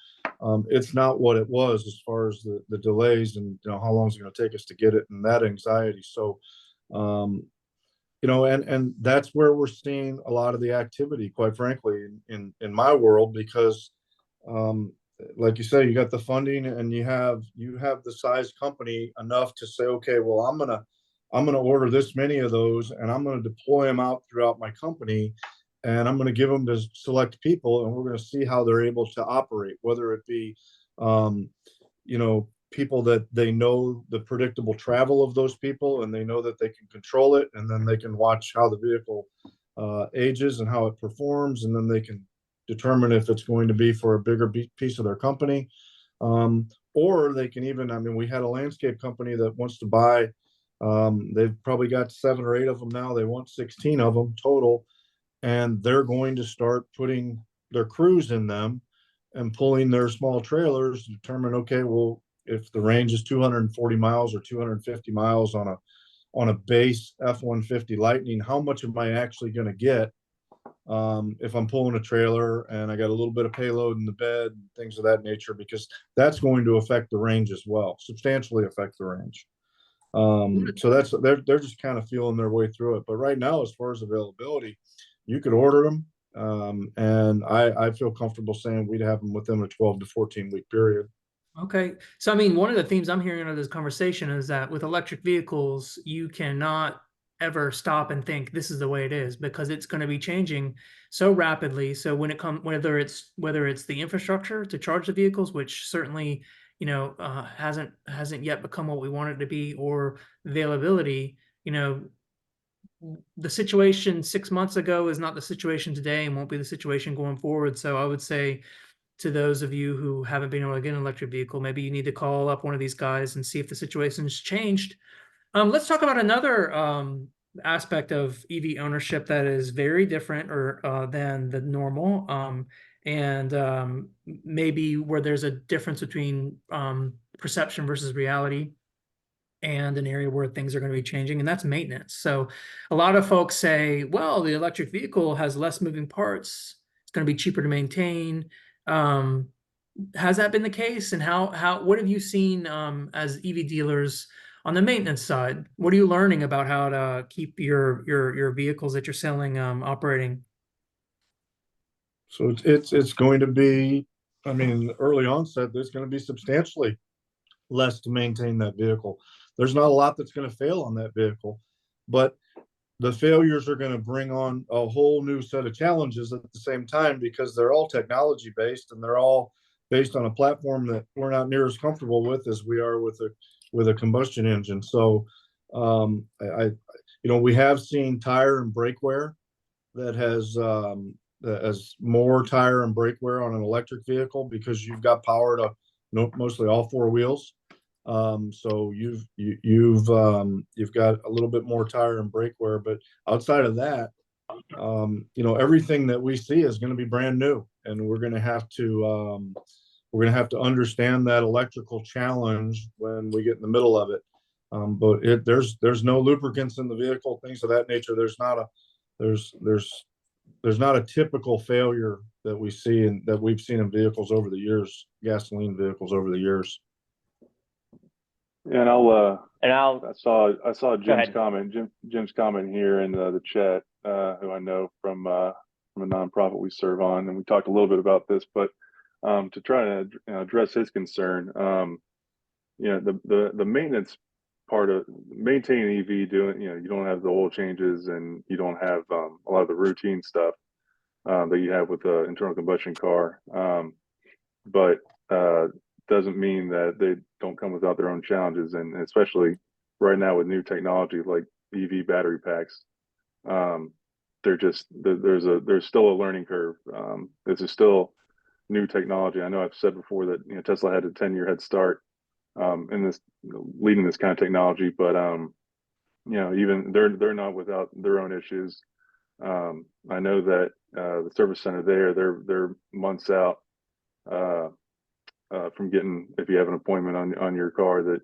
it's not what it was as far as the delays and, how long is it going to take us to get it, and that anxiety. So, and that's where we're seeing a lot of the activity, quite frankly, in my world, because like you say, you got the funding, and you have the size company enough to say, okay, well, I'm gonna order this many of those, and I'm gonna deploy them out throughout my company, and I'm gonna give them to select people, and we're gonna see how they're able to operate, whether it be people that they know the predictable travel of those people, and they know that they can control it, and then they can watch how the vehicle ages and how it performs, and then they can determine if it's going to be for a bigger piece of their company, or they can even, I mean, we had a landscape company that wants to buy, they've probably got 7 or 8 of them now, they want 16 of them total, and they're going to start putting their crews in them and pulling their small trailers to determine, okay, well, if the range is 240 miles or 250 miles on a base F-150 Lightning, how much am I actually going to get if I'm pulling a trailer and I got a little bit of payload in the bed, things of that nature, because that's going to affect the range as well, substantially affect the range. So they're just kind of feeling their way through it. But right now, as far as availability, you could order them, and I feel comfortable saying we'd have them within a 12 to 14 week period. Okay. So, I mean, one of the themes I'm hearing out of this conversation is that with electric vehicles, you cannot ever stop and think this is the way it is, because it's going to be changing so rapidly. So when it comes, whether it's the infrastructure to charge the vehicles, which certainly, hasn't yet become what we want it to be, or availability, the situation 6 months ago is not the situation today, and won't be the situation going forward. So I would say, to those of you who haven't been able to get an electric vehicle, maybe you need to call up one of these guys and see if the situation's changed. Let's talk about another aspect of EV ownership that is very different than the normal, and maybe where there's a difference between perception versus reality, and an area where things are going to be changing, and that's maintenance. So a lot of folks say, well, the electric vehicle has less moving parts, it's going to be cheaper to maintain. Has that been the case? And what have you seen as EV dealers on the maintenance side? What are you learning about how to keep your vehicles that you're selling operating? So it's going to be, I mean, early onset, there's going to be substantially less to maintain that vehicle. There's not a lot that's going to fail on that vehicle, but the failures are going to bring on a whole new set of challenges at the same time, because they're all technology based, and they're all based on a platform that we're not near as comfortable with as we are with a combustion engine. So we have seen tire and brake wear that has more tire and brake wear on an electric vehicle, because you've got power to mostly all 4 wheels. So you've got a little bit more tire and brake wear, but outside of that, everything that we see is going to be brand new, and we're going to have to understand that electrical challenge when we get in the middle of it. But there's no lubricants in the vehicle, things of that nature. There's not a typical failure that we see and that we've seen in vehicles over the years, gasoline vehicles over the years. And I saw Jim's ahead. comment. Jim's comment here in the chat, who I know from a nonprofit we serve on, and we talked a little bit about this, but to try to address his concern, the maintenance part of maintaining EV, you don't have the oil changes and you don't have a lot of the routine stuff that you have with the internal combustion car, but doesn't mean that they don't come without their own challenges, and especially right now with new technology like EV battery packs, there's still a learning curve. This is still new technology. I know I've said before that Tesla had a 10-year head start in this leading this kind of technology, but even they're not without their own issues. I know that the service center they're months out from getting, if you have an appointment on your car, that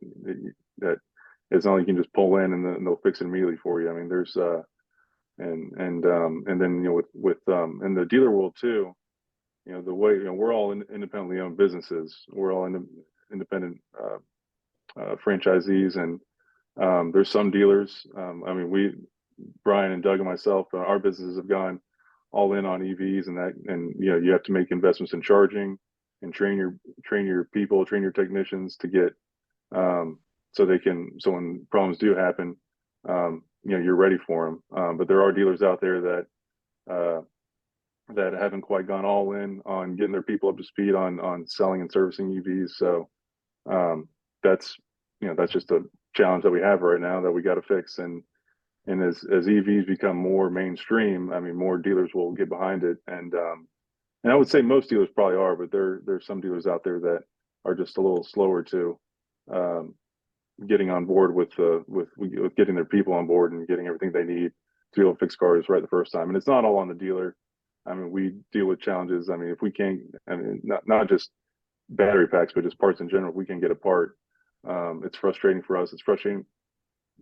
it's not like you can just pull in and they'll fix it immediately for you. I mean, there's and then with in the dealer world too, the way we're all independently owned businesses, we're all independent franchisees, and there's some dealers. I mean, Brian and Doug and myself, our businesses have gone all in on EVs, and you have to make investments in charging and train your people, train your technicians to get so when problems do happen, you're ready for them. But there are dealers out there that haven't quite gone all in on getting their people up to speed on selling and servicing EVs. So that's just a challenge that we have right now that we got to fix. And as EVs become more mainstream, I mean, more dealers will get behind it. And I would say most dealers probably are, but there's some dealers out there that are just a little slower to getting on board with getting their people on board and getting everything they need to be able to fix cars right the first time. And it's not all on the dealer. I mean, we deal with challenges. I mean, if we can't, I mean, not just battery packs, but just parts in general, if we can get a part, it's frustrating for us. It's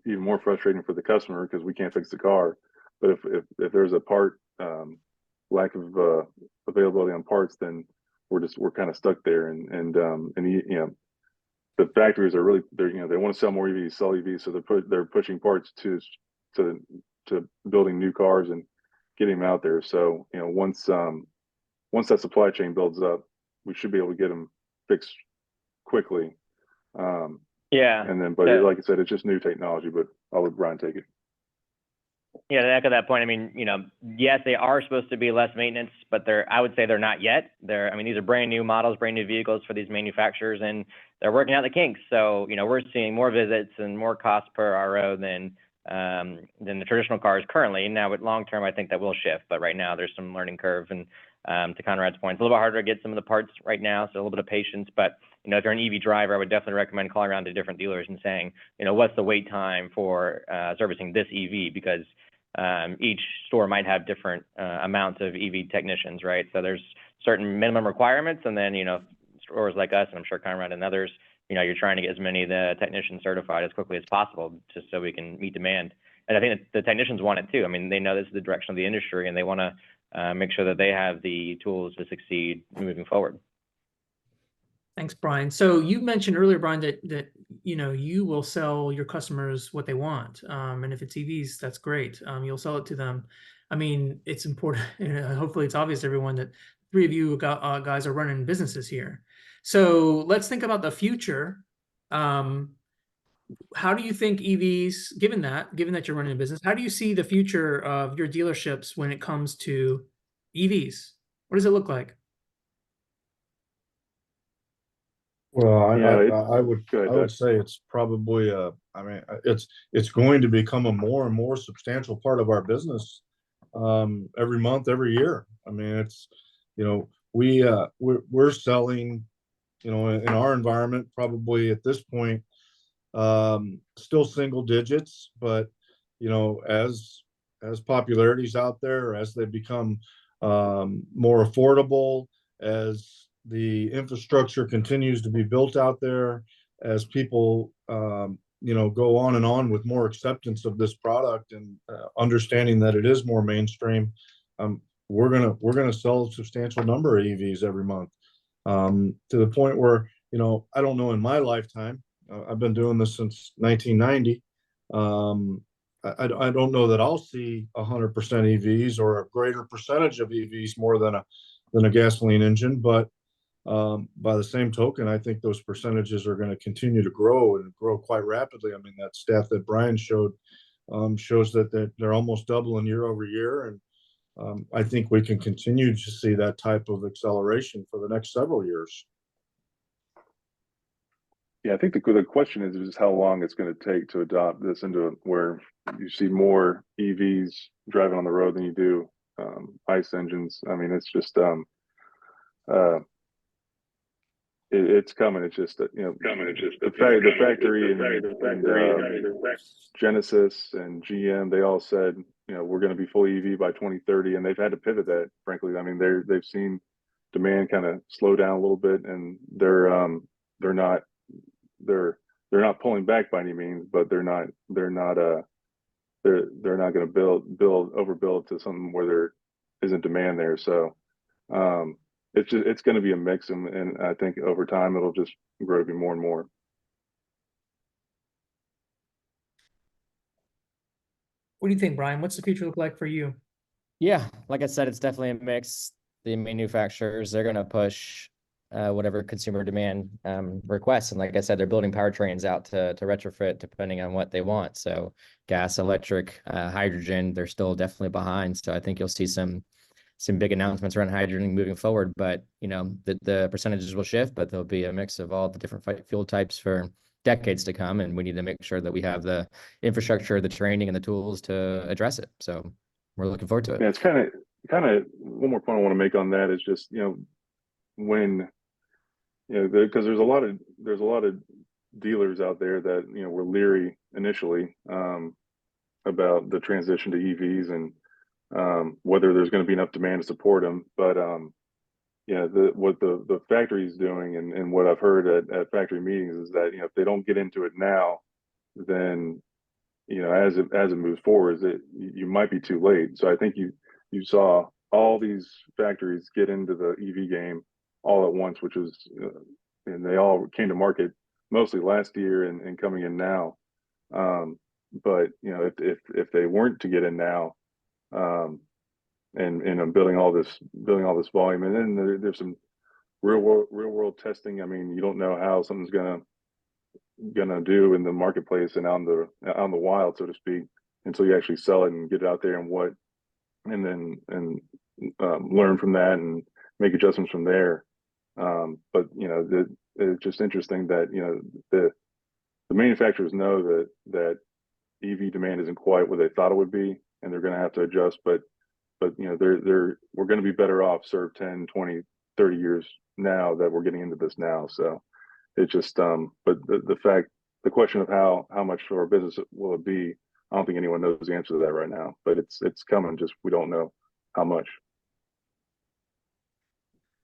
even more frustrating for the customer because we can't fix the car. But if there's a part lack of availability on parts, then we're kind of stuck there. And the factories are really they want to sell more EVs, sell EVs, so they're pushing parts to building new cars and getting them out there. So once that supply chain builds up, we should be able to get them fixed quickly. Yeah. And then, but like I said, it's just new technology. But I'll let Brian take it. Yeah, to echo that point, I mean, yes, they are supposed to be less maintenance, but I would say they're not yet. I mean, these are brand new models, brand new vehicles for these manufacturers, and they're working out the kinks. So, we're seeing more visits and more cost per RO than the traditional cars currently. Now, with long term, I think that will shift, but right now there's some learning curve. And to Conrad's point, it's a little bit harder to get some of the parts right now, so a little bit of patience. But if you're an EV driver, I would definitely recommend calling around to different dealers and saying, what's the wait time for servicing this EV, because each store might have different amounts of EV technicians, right? So there's certain minimum requirements, and then stores like us, and I'm sure Conrad and others, you're trying to get as many of the technicians certified as quickly as possible, just so we can meet demand. And I think that the technicians want it too. I mean, they know this is the direction of the industry, and they want to make sure that they have the tools to succeed moving forward. Thanks, Brian. So you mentioned earlier, Brian, that you will sell your customers what they want, and if it's EVs, that's great. You'll sell it to them. I mean, it's important. Hopefully, it's obvious to everyone that three of you guys are running businesses here. So let's think about the future. How do you think EVs, given that you're running a business, how do you see the future of your dealerships when it comes to EVs? What does it look like? Well, I would say it's probably it's going to become a more and more substantial part of our business every month, every year. I mean, it's we're selling in our environment probably at this point still single digits, but as popularity's out there, as they become more affordable, as the infrastructure continues to be built out there, as people go on with more acceptance of this product and understanding that it is more mainstream, we're gonna sell a substantial number of EVs every month, to the point where, I don't know in my lifetime, I've been doing this since 1990. I don't know that I'll see 100% EVs or a greater percentage of EVs more than a gasoline engine, but by the same token, I think those percentages are going to continue to grow and grow quite rapidly. I mean, that stat that Brian showed shows that they're almost doubling year over year, and I think we can continue to see that type of acceleration for the next several years. Yeah, I think the question is just how long it's going to take to adopt this into where you see more EVs driving on the road than you do ICE engines. I mean, it's just it's coming. It's just the factory and Genesis and GM, they all said, we're going to be full EV by 2030, and they've had to pivot that. Frankly, I mean, they've seen demand kind of slow down a little bit, and they're not pulling back by any means, but they're not going to overbuild to something where there isn't demand there. So it's going to be a mix, and I think over time it'll just grow to be more and more. What do you think, Brian? What's the future look like for you? Yeah, like I said, it's definitely a mix. The manufacturers, they're going to push whatever consumer demand requests. And like I said, they're building powertrains out to retrofit depending on what they want. So gas, electric, hydrogen, they're still definitely behind. So I think you'll see some big announcements around hydrogen moving forward. But, the percentages will shift, but there'll be a mix of all the different fuel types for decades to come. And we need to make sure that we have the infrastructure, the training, and the tools to address it. So we're looking forward to it. Yeah, it's kind of one more point I want to make on that is just, when because there's a lot of dealers out there that were leery initially about the transition to EVs and whether there's going to be enough demand to support them. But what the factory is doing and what I've heard at factory meetings is that if they don't get into it now, then as it moves forward, you might be too late. So I think you saw all these factories get into the EV game all at once, which was, and they all came to market mostly last year and coming in now. But if they weren't to get in now, and I'm building all this volume, and then there's some real world testing. I mean, you don't know how something's gonna do in the marketplace and on the wild, so to speak, until you actually sell it and get it out there and then learn from that and make adjustments from there. But it's just interesting that the manufacturers know that EV demand isn't quite what they thought it would be, and they're going to have to adjust. But we're going to be better off served 10, 20, 30 years now that we're getting into this now. So it's just but the question of how much for our business will it be, I don't think anyone knows the answer to that right now. But it's coming, just we don't know how much.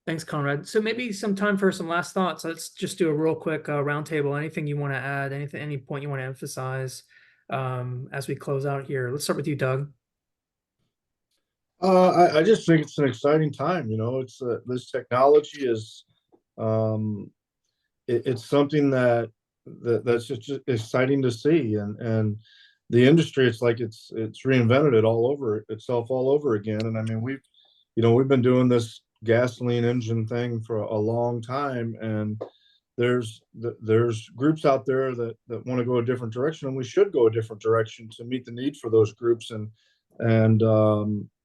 Thanks, Conrad. So maybe some time for some last thoughts. Let's just do a real quick roundtable. Anything you want to add? Any point you want to emphasize as we close out here? Let's start with you, Doug. I just think it's an exciting time. It's this technology is it's something that's just exciting to see, and the industry, it's like it's reinvented itself all over again. And I mean, we've been doing this gasoline engine thing for a long time, and there's groups out there that want to go a different direction, and we should go a different direction to meet the need for those groups. And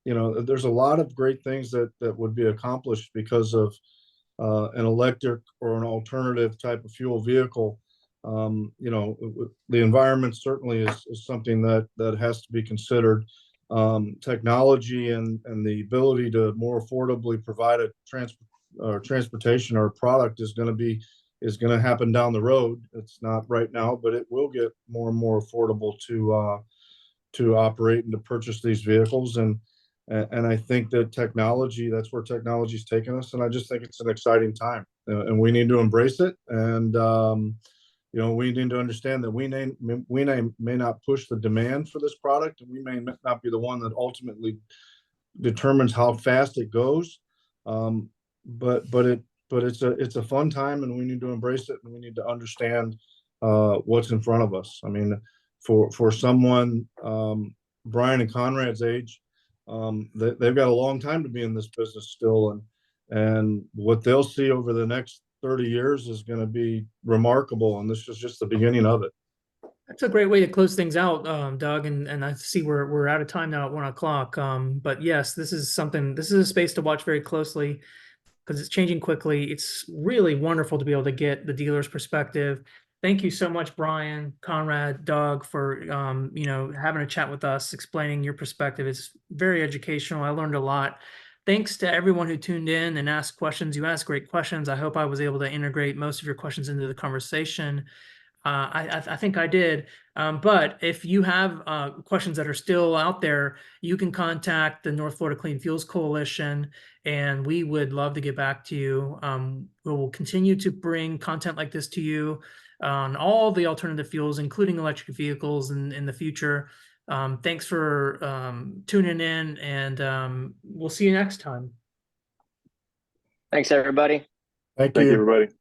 there's a lot of great things that would be accomplished because of an electric or an alternative type of fuel vehicle. The environment certainly is something that has to be considered. Technology and the ability to more affordably provide a transportation or a product is going to happen down the road. It's not right now, but it will get more and more affordable to operate and to purchase these vehicles. And I think that that's where technology's taken us. And I just think it's an exciting time, and we need to embrace it. And we need to understand that we may not push the demand for this product, and we may not be the one that ultimately determines how fast it goes. But it's a fun time, and we need to embrace it, and we need to understand what's in front of us. I mean, for someone Brian and Conrad's age, they've got a long time to be in this business still, and what they'll see over the next 30 years is going to be remarkable, and this is just the beginning of it. That's a great way to close things out, Doug. And I see we're out of time now at 1 o'clock. But yes, this is a space to watch very closely because it's changing quickly. It's really wonderful to be able to get the dealer's perspective. Thank you so much, Brian, Conrad, Doug, for having a chat with us, explaining your perspective. It's very educational. I learned a lot. Thanks to everyone who tuned in and asked questions. You asked great questions. I hope I was able to integrate most of your questions into the conversation. I think I did. But if you have questions that are still out there, you can contact the North Florida Clean Fuels Coalition, and we would love to get back to you. We will continue to bring content like this to you on all the alternative fuels, including electric vehicles in the future. Thanks for tuning in, and we'll see you next time. Thanks, everybody. Thank Thank you, you. everybody.